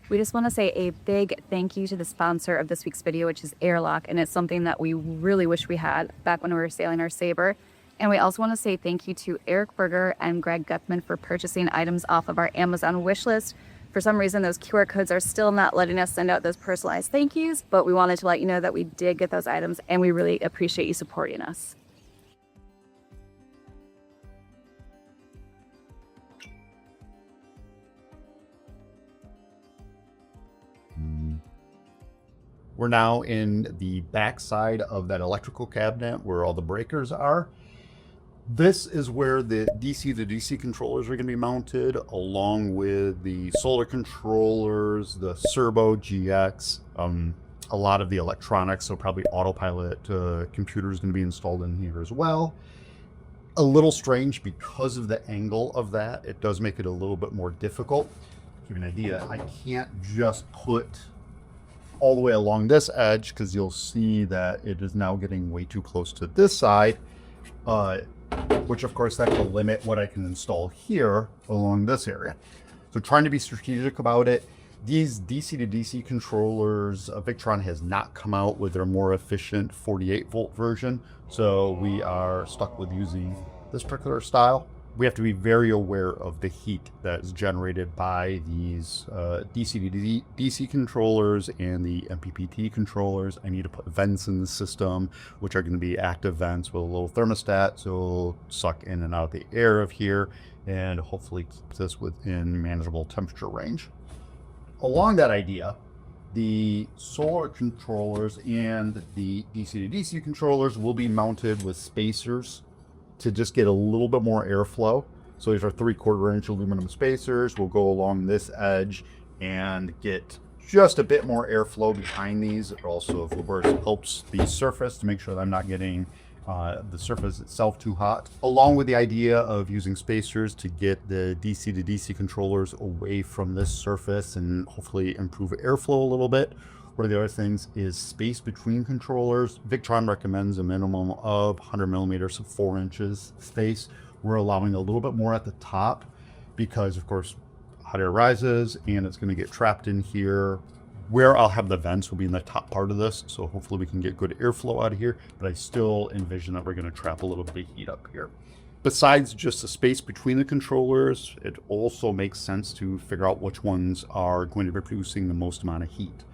We just want to say a big thank you to the sponsor of this week's video, which is Airlock, and it's something that we really wish we had back when we were sailing our Sabre. And we also want to say thank you to Eric Berger and Greg Gutman for purchasing items off of our Amazon wish list. For some reason, those QR codes are still not letting us send out those personalized thank yous, but we wanted to let you know that we did get those items, and we really appreciate you supporting us. We're now in the back side of that electrical cabinet where all the breakers are. This is where the DC to DC controllers are going to be mounted, along with the solar controllers, the Cerbo GX, a lot of the electronics, so probably autopilot computer is going to be installed in here as well. A little strange because of the angle of that. It does make it a little bit more difficult. To give you an idea, I can't just put all the way along this edge because you'll see that it is now getting way too close to this side, which of course that will limit what I can install here along this area. So trying to be strategic about it. These DC to DC controllers, Victron has not come out with their more efficient 48 volt version, so we are stuck with using this particular style. We have to be very aware of the heat that is generated by these DC to DC controllers and the MPPT controllers. I need to put vents in the system, which are going to be active vents with a little thermostat, so it'll suck in and out the air of here and hopefully keep this within manageable temperature range. Along that idea, the solar controllers and the DC to DC controllers will be mounted with spacers to just get a little bit more airflow. So these are 3/4 inch aluminum spacers. We'll go along this edge and get just a bit more airflow behind these. It also, of course, helps the surface to make sure that I'm not getting the surface itself too hot. Along with the idea of using spacers to get the DC to DC controllers away from this surface and hopefully improve airflow a little bit. One of the other things is space between controllers. Victron recommends a minimum of 100 millimeters, so 4 inches space. We're allowing a little bit more at the top because, of course, hot air rises and it's going to get trapped in here. Where I'll have the vents will be in the top part of this, so hopefully we can get good airflow out of here, but I still envision that we're going to trap a little bit of heat up here. Besides just the space between the controllers, it also makes sense to figure out which ones are going to be producing the most amount of heat.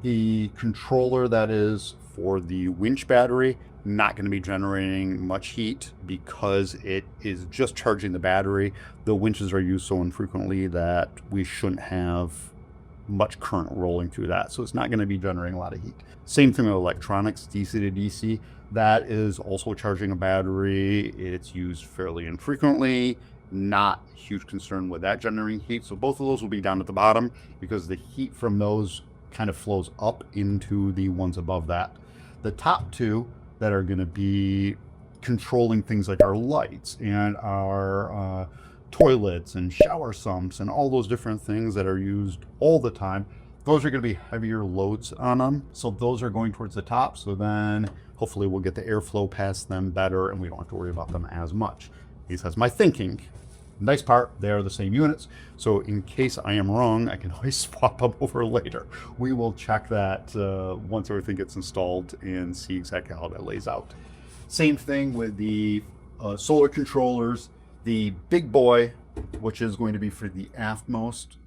The controller that is for the winch battery, not going to be generating much heat because it is just charging the battery. The winches are used so infrequently that we shouldn't have much current rolling through that, so it's not going to be generating a lot of heat. Same thing with electronics, DC to DC. That is also charging a battery. It's used fairly infrequently. Not a huge concern with that generating heat. So both of those will be down at the bottom because the heat from those kind of flows up into the ones above that. The top two that are going to be controlling things like our lights and our toilets and shower sumps and all those different things that are used all the time, those are going to be heavier loads on them, so those are going towards the top. So then hopefully we'll get the airflow past them better and we don't have to worry about them as much. At least that's my thinking. Nice part, they are the same units, so in case I am wrong, I can always swap them over later. We will check that once everything gets installed and see exactly how that lays out. Same thing with the solar controllers. The big boy, which is going to be for the aftmost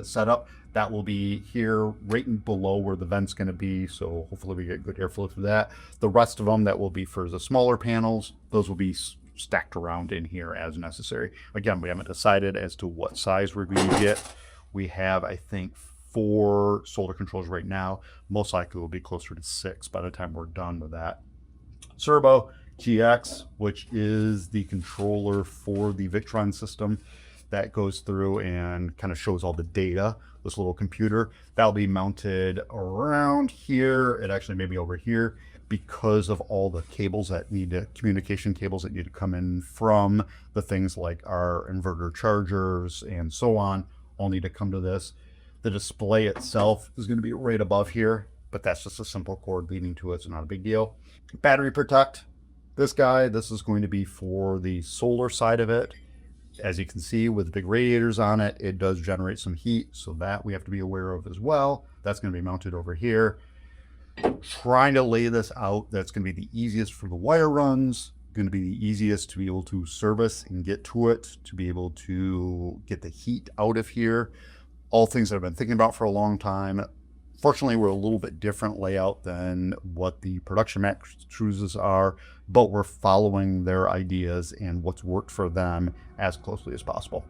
setup, that will be here right below where the vent's going to be, so hopefully we get good airflow through that. The rest of them that will be for the smaller panels, those will be stacked around in here as necessary. Again, we haven't decided as to what size we're going to get. We have, I think, 4 solar controllers right now. Most likely will be closer to 6 by the time we're done with that. Cerbo GX, which is the controller for the Victron system that goes through and kind of shows all the data. This little computer that'll be mounted around here. It actually may be over here because of all the cables that need to, communication cables that need to come in from the things like our inverter chargers and so on, all need to come to this. The display itself is going to be right above here, but that's just a simple cord leading to it, so not a big deal. Battery protect. This guy, this is going to be for the solar side of it. As you can see with big radiators on it, it does generate some heat, so that we have to be aware of as well. That's going to be mounted over here. Trying to lay this out, that's going to be the easiest for the wire runs, going to be the easiest to be able to service and get to it, to be able to get the heat out of here. All things that I've been thinking about for a long time. Fortunately, we're a little bit different layout than what the production extrusions are, but we're following their ideas and what's worked for them as closely as possible.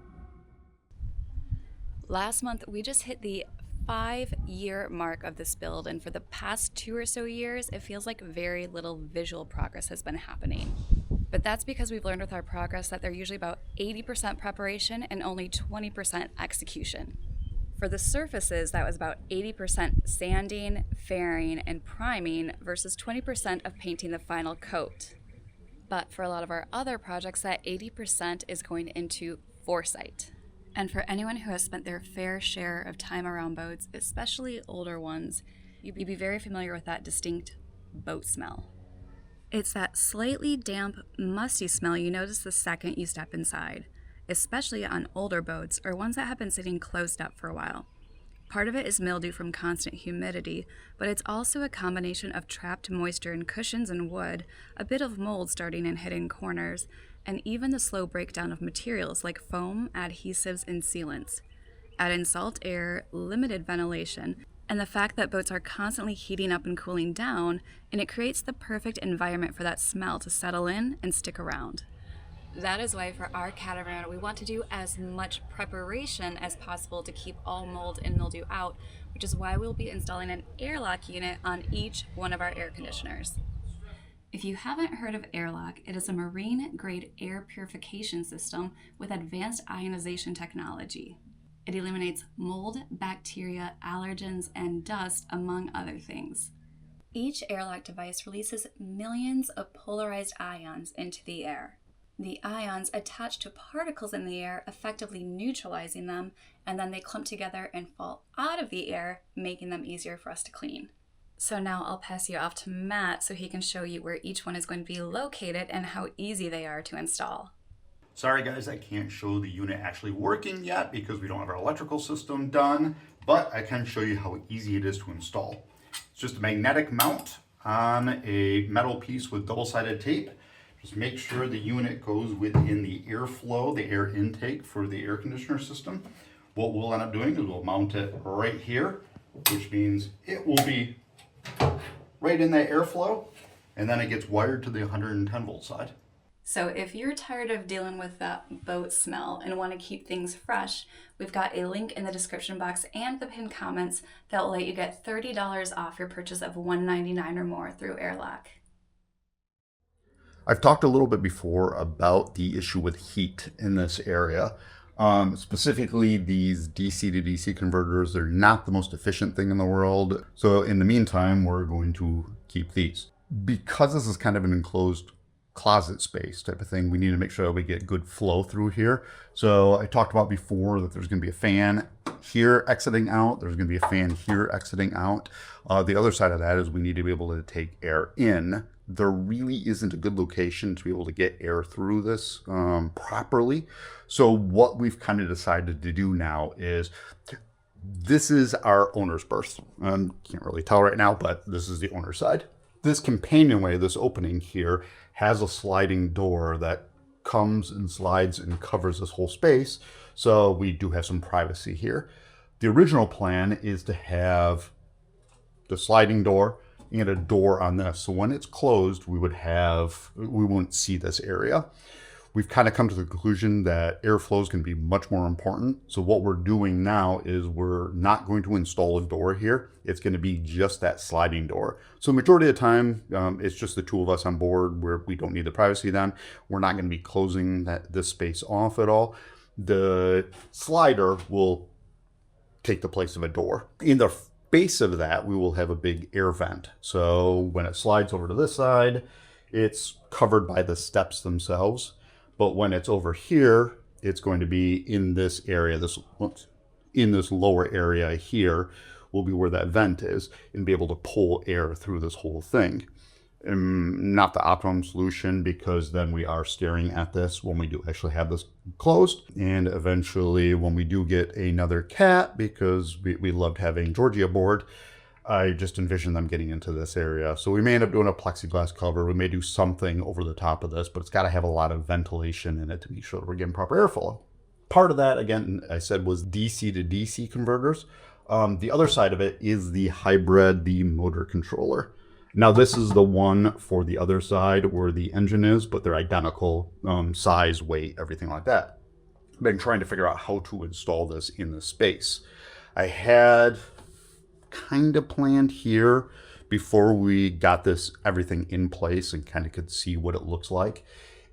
Last month, we just hit the 5-year mark of this build, and for the past 2 or so years, it feels like very little visual progress has been happening. But that's because we've learned with our progress that they're usually about 80% preparation and only 20% execution. For the surfaces, that was about 80% sanding, fairing, and priming versus 20% of painting the final coat. But for a lot of our other projects, that 80% is going into foresight. And for anyone who has spent their fair share of time around boats, especially older ones, you'd be very familiar with that distinct boat smell. It's that slightly damp, musty smell you notice the second you step inside, especially on older boats or ones that have been sitting closed up for a while. Part of it is mildew from constant humidity, but it's also a combination of trapped moisture in cushions and wood, a bit of mold starting in hidden corners, and even the slow breakdown of materials like foam, adhesives, and sealants. Add in salt air, limited ventilation, and the fact that boats are constantly heating up and cooling down, and it creates the perfect environment for that smell to settle in and stick around. That is why for our catamaran, we want to do as much preparation as possible to keep all mold and mildew out, which is why we'll be installing an airlock unit on each one of our air conditioners. If you haven't heard of Airlock, it is a marine-grade air purification system with advanced ionization technology. It eliminates mold, bacteria, allergens, and dust, among other things. Each airlock device releases millions of polarized ions into the air. The ions attach to particles in the air, effectively neutralizing them, and then they clump together and fall out of the air, making them easier for us to clean. So now I'll pass you off to Matt so he can show you where each one is going to be located and how easy they are to install. Sorry guys, I can't show the unit actually working yet because we don't have our electrical system done, but I can show you how easy it is to install. It's just a magnetic mount on a metal piece with double-sided tape. Just make sure the unit goes within the airflow, the air intake for the air conditioner system. What we'll end up doing is we'll mount it right here, which means it will be right in that airflow, and then it gets wired to the 110 volt side. So if you're tired of dealing with that boat smell and want to keep things fresh, we've got a link in the description box and the pinned comments that will let you get $30 off your purchase of $199 or more through Airlock. I've talked a little bit before about the issue with heat in this area. Specifically, these DC to DC converters, they're not the most efficient thing in the world. So in the meantime, we're going to keep these. Because this is kind of an enclosed closet space type of thing, we need to make sure that we get good flow through here. So I talked about before that there's going to be a fan here exiting out. There's going to be a fan here exiting out. The other side of that is we need to be able to take air in. There really isn't a good location to be able to get air through this properly. So what we've kind of decided to do now is, this is our owner's berth. Can't really tell right now, but this is the owner's side. This companionway, this opening here, has a sliding door that comes and slides and covers this whole space. So we do have some privacy here. The original plan is to have the sliding door and a door on this. So when it's closed, we won't see this area. We've kind of come to the conclusion that airflow is going to be much more important. So what we're doing now is we're not going to install a door here. It's going to be just that sliding door. So majority of the time, it's just the two of us on board where we don't need the privacy then. We're not going to be closing this space off at all. The slider will take the place of a door. In the base of that, we will have a big air vent. So when it slides over to this side, it's covered by the steps themselves. But when it's over here, it's going to be in this area, in this lower area here will be where that vent is, and be able to pull air through this whole thing. Not the optimum solution, because then we are staring at this when we do actually have this closed. And eventually when we do get another cat, because we loved having Georgie aboard, I just envision them getting into this area. So we may end up doing a plexiglass cover. We may do something over the top of this, but it's got to have a lot of ventilation in it to make sure that we're getting proper airflow. Part of that, again, I said, was DC to DC converters. The other side of it is the hybrid, the motor controller. Now this is the one for the other side where the engine is, but they're identical, size, weight, everything like that. I've been trying to figure out how to install this in the space. I had kind of planned here before we got this everything in place and kind of could see what it looks like.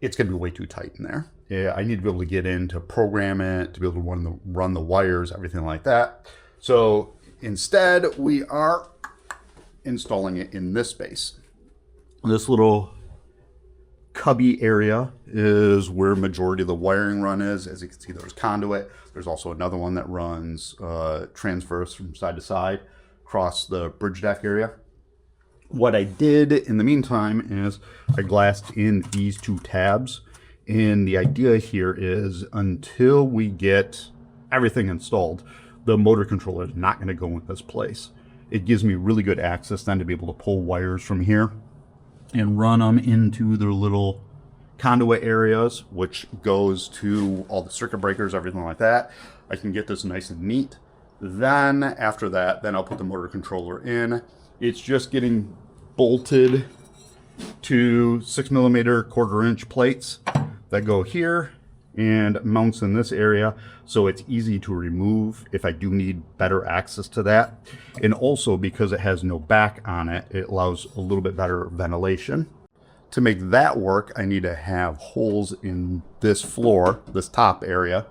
It's going to be way too tight in there. Yeah, I need to be able to get in to program it, to be able to run the wires, everything like that. So instead, we are installing it in this space. This little cubby area is where majority of the wiring run is. As you can see, there's conduit. There's also another one that runs transverse from side to side across the bridge deck area. What I did in the meantime is I glassed in these two tabs. And the idea here is until we get everything installed, the motor controller is not going to go in this place. It gives me really good access then to be able to pull wires from here and run them into their little conduit areas, which goes to all the circuit breakers, everything like that. I can get this nice and neat. Then after that, then I'll put the motor controller in. It's just getting bolted to 6mm 1/4 inch plates that go here and mounts in this area, so it's easy to remove if I do need better access to that. And also because it has no back on it, it allows a little bit better ventilation. To make that work, I need to have holes in this floor, this top area,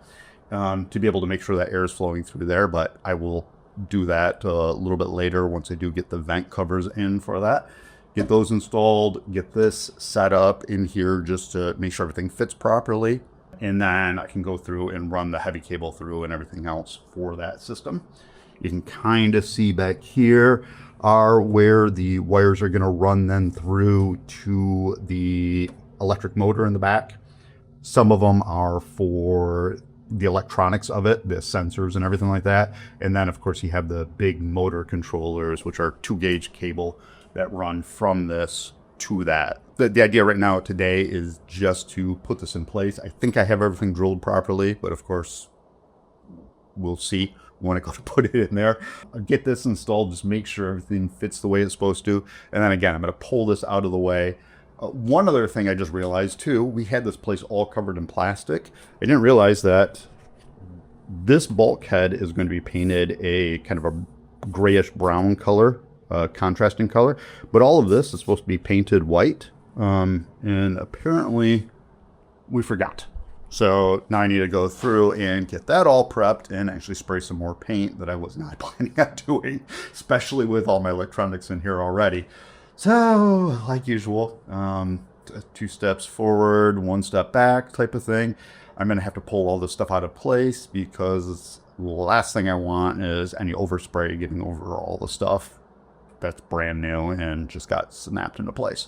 to be able to make sure that air is flowing through there, but I will do that a little bit later once I do get the vent covers in for that. Get those installed, get this set up in here just to make sure everything fits properly. And then I can go through and run the heavy cable through and everything else for that system. You can kind of see back here are where the wires are going to run then through to the electric motor in the back. Some of them are for the electronics of it, the sensors and everything like that. And then of course you have the big motor controllers, which are 2-gauge cable that run from this to that. The idea right now today is just to put this in place. I think I have everything drilled properly, but of course we'll see when I go to put it in there. I'll get this installed, just make sure everything fits the way it's supposed to. And then again, I'm going to pull this out of the way. One other thing I just realized too, we had this place all covered in plastic. I didn't realize that this bulkhead is going to be painted a kind of a grayish brown color, contrasting color, but all of this is supposed to be painted white, and apparently we forgot. So now I need to go through and get that all prepped and actually spray some more paint that I was not planning on doing, especially with all my electronics in here already. So like usual, 2 steps forward, 1 step back type of thing. I'm going to have to pull all this stuff out of place because the last thing I want is any overspray getting over all the stuff that's brand new and just got snapped into place.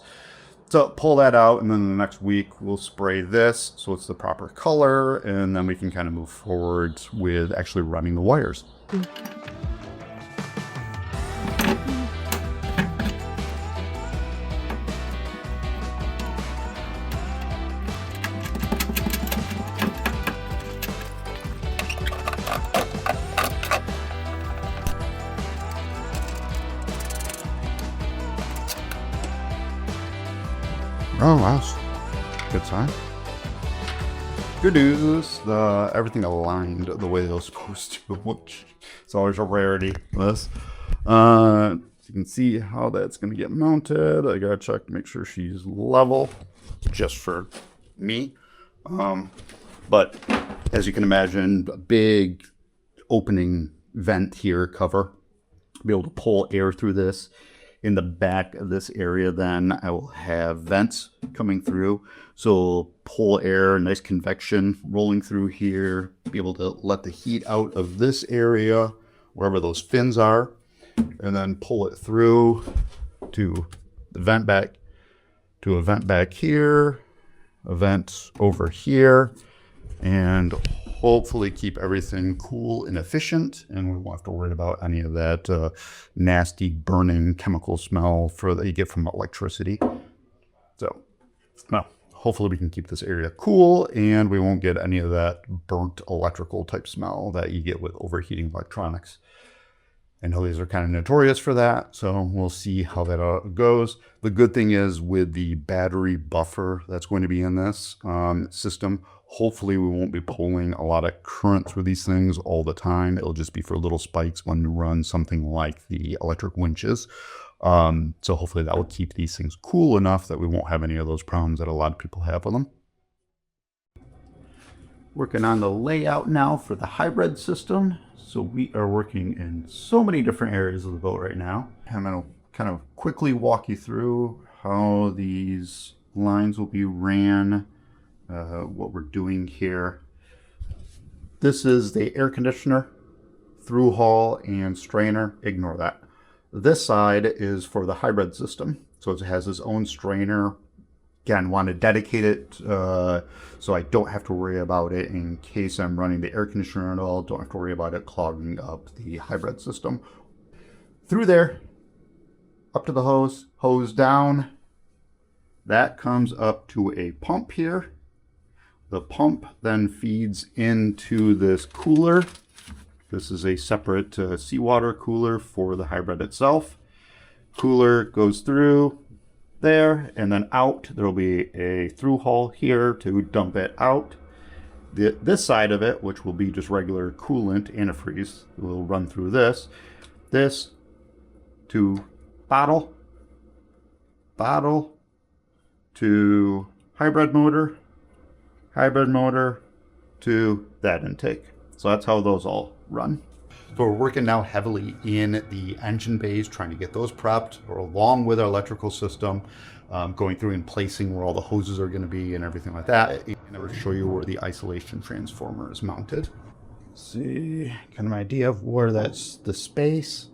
So pull that out, and then the next week we'll spray this so it's the proper color, and then we can kind of move forward with actually running the wires. Oh, wow. Good sign. Good news. Everything aligned the way it was supposed to, which is always a rarity. This. You can see how that's going to get mounted. I got to check to make sure she's level, just for me. But as you can imagine, a big opening vent here, cover. Be able to pull air through this. In the back of this area, then I will have vents coming through. So pull air, nice convection rolling through here. Be able to let the heat out of this area, wherever those fins are, and then pull it through to the vent back do a vent back here, a vent over here, and hopefully keep everything cool and efficient, and we won't have to worry about any of that nasty burning chemical smell that you get from electricity. So, well, hopefully we can keep this area cool and we won't get any of that burnt electrical type smell that you get with overheating electronics. I know these are kind of notorious for that, so we'll see how that goes. The good thing is with the battery buffer that's going to be in this system, hopefully we won't be pulling a lot of current through these things all the time. It'll just be for little spikes when we run something like the electric winches. So hopefully that will keep these things cool enough that we won't have any of those problems that a lot of people have with them. Working on the layout now for the hybrid system. So we are working in so many different areas of the boat right now. I'm going to kind of quickly walk you through how these lines will be ran, what we're doing here. This is the air conditioner, through hull, and strainer. Ignore that. This side is for the hybrid system. So it has its own strainer. Again, want to dedicate it so I don't have to worry about it in case I'm running the air conditioner at all. Don't have to worry about it clogging up the hybrid system. Through there, up to the hose down. That comes up to a pump here. The pump then feeds into this cooler. This is a separate seawater cooler for the hybrid itself. Cooler goes through there and then out. There will be a through hull here to dump it out. This side of it, which will be just regular coolant, antifreeze, will run through this. This to bottle to hybrid motor to that intake. So that's how those all run. So we're working now heavily in the engine bays, trying to get those prepped, or along with our electrical system, going through and placing where all the hoses are going to be and everything like that. And I will show you where the isolation transformer is mounted. See, kind of an idea of where that's the space,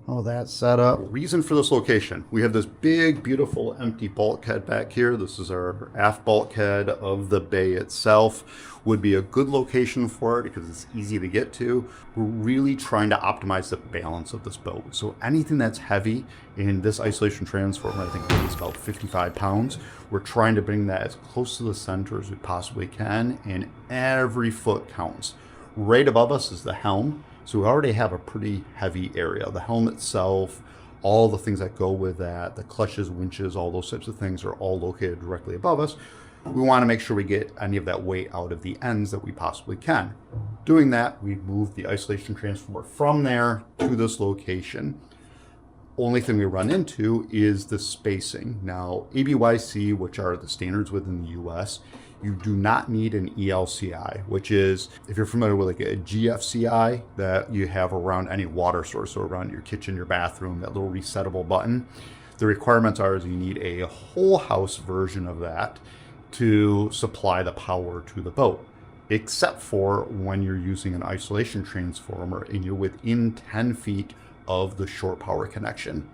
all that set up. Reason for this location: we have this big, beautiful, empty bulkhead back here. This is our aft bulkhead of the bay itself. Would be a good location for it because it's easy to get to. We're really trying to optimize the balance of this boat. So anything that's heavy in this isolation transformer, I think weighs about 55 pounds. We're trying to bring that as close to the center as we possibly can, and every foot counts. Right above us is the helm. So we already have a pretty heavy area. The helm itself, all the things that go with that, the clutches, winches, all those types of things are all located directly above us. We want to make sure we get any of that weight out of the ends that we possibly can. Doing that, we move the isolation transformer from there to this location. Only thing we run into is the spacing. Now, ABYC, which are the standards within the US, you do not need an ELCI, which is, if you're familiar with like a GFCI that you have around any water source or around your kitchen, your bathroom, that little resettable button. The requirements are is you need a whole house version of that to supply the power to the boat, except for when you're using an isolation transformer and you're within 10 feet of the shore power connection.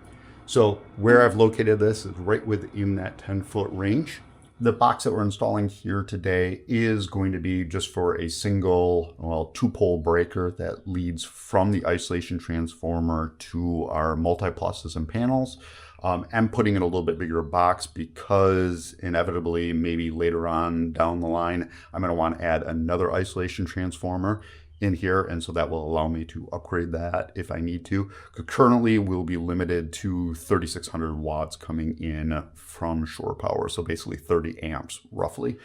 So where I've located this is right within that 10-foot range. The box that we're installing here today is going to be just for a single, well, 2-pole breaker that leads from the isolation transformer to our multi-pluses and panels. I'm putting in a little bit bigger box because inevitably, maybe later on down the line, I'm going to want to add another isolation transformer in here, and so that will allow me to upgrade that if I need to. Currently, we'll be limited to 3,600 watts coming in from shore power, so basically 30 amps roughly.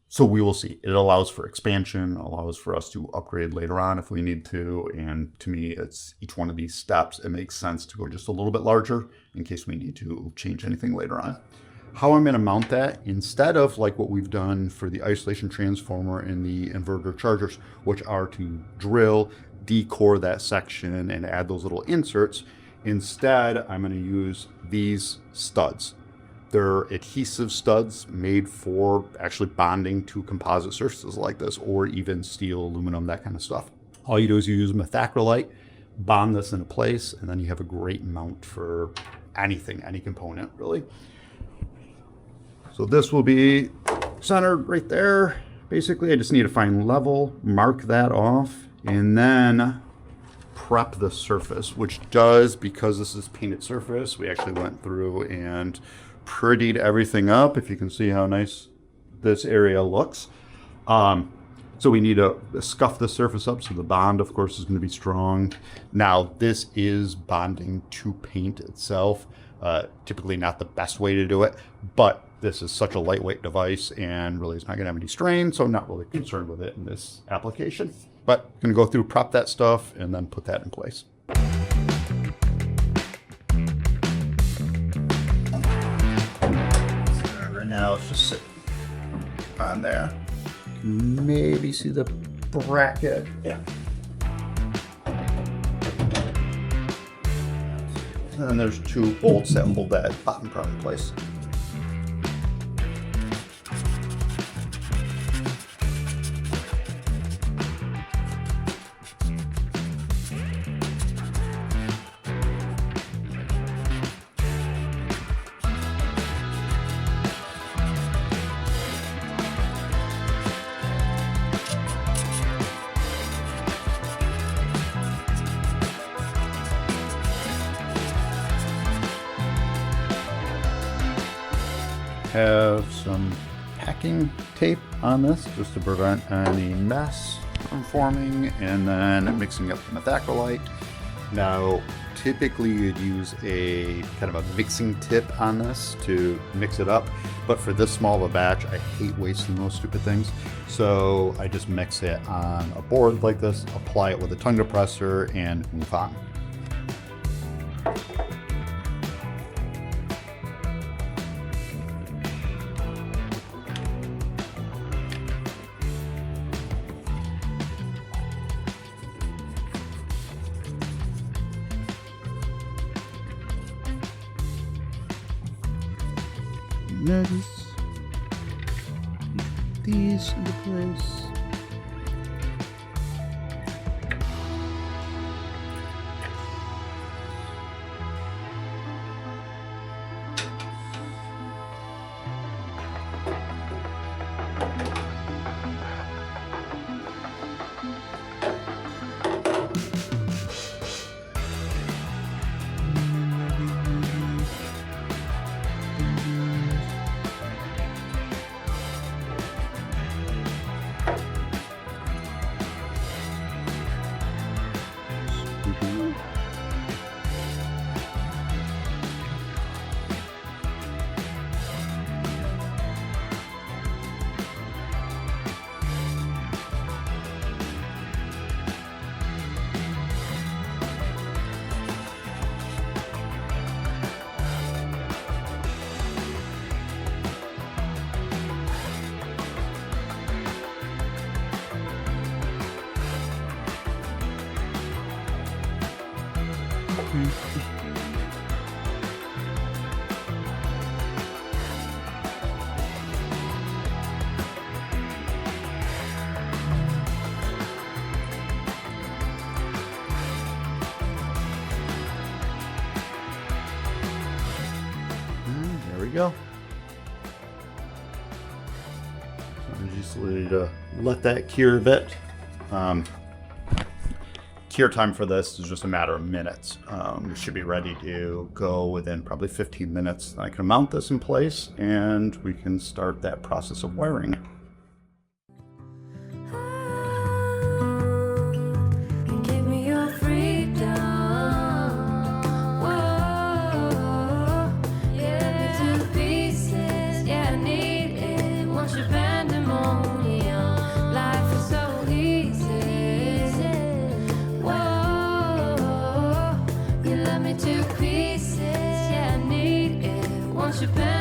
So we will see. It allows for expansion, allows for us to upgrade later on if we need to, and to me, it's each one of these steps, it makes sense to go just a little bit larger in case we need to change anything later on. How I'm going to mount that, instead of like what we've done for the isolation transformer and the inverter chargers, which are to drill, decore that section and add those little inserts, instead I'm going to use these studs. They're adhesive studs made for actually bonding to composite surfaces like this, or even steel, aluminum, that kind of stuff. All you do is you use methacrylate, bond this into place, and then you have a great mount for anything, any component really. So this will be centered right there. Basically, I just need to find level, mark that off, and then prep the surface, which does, because this is painted surface, we actually went through and prettied everything up. If you can see how nice this area looks. So we need to scuff the surface up, so the bond, of course, is going to be strong. Now, this is bonding to paint itself. Typically not the best way to do it, but this is such a lightweight device and really it's not going to have any strain, so I'm not really concerned with it in this application. But I'm going to go through, prep that stuff, and then put that in place. Right now, it's just sitting on there. Maybe see the bracket. Yeah. And then there's 2 bolts that hold that bottom part in place. Have some packing tape on this just to prevent any mess from forming, and then mixing up the methacrylate. Now, typically you'd use a kind of a mixing tip on this to mix it up, but for this small of a batch, I hate wasting those stupid things. So I just mix it on a board like this, apply it with a tongue depressor, and move on. Notice these into place. There we go. So just need to let that cure a bit. Cure time for this is just a matter of minutes. We should be ready to go within probably 15 minutes. I can mount this in place and we can start that process of wiring. Japan.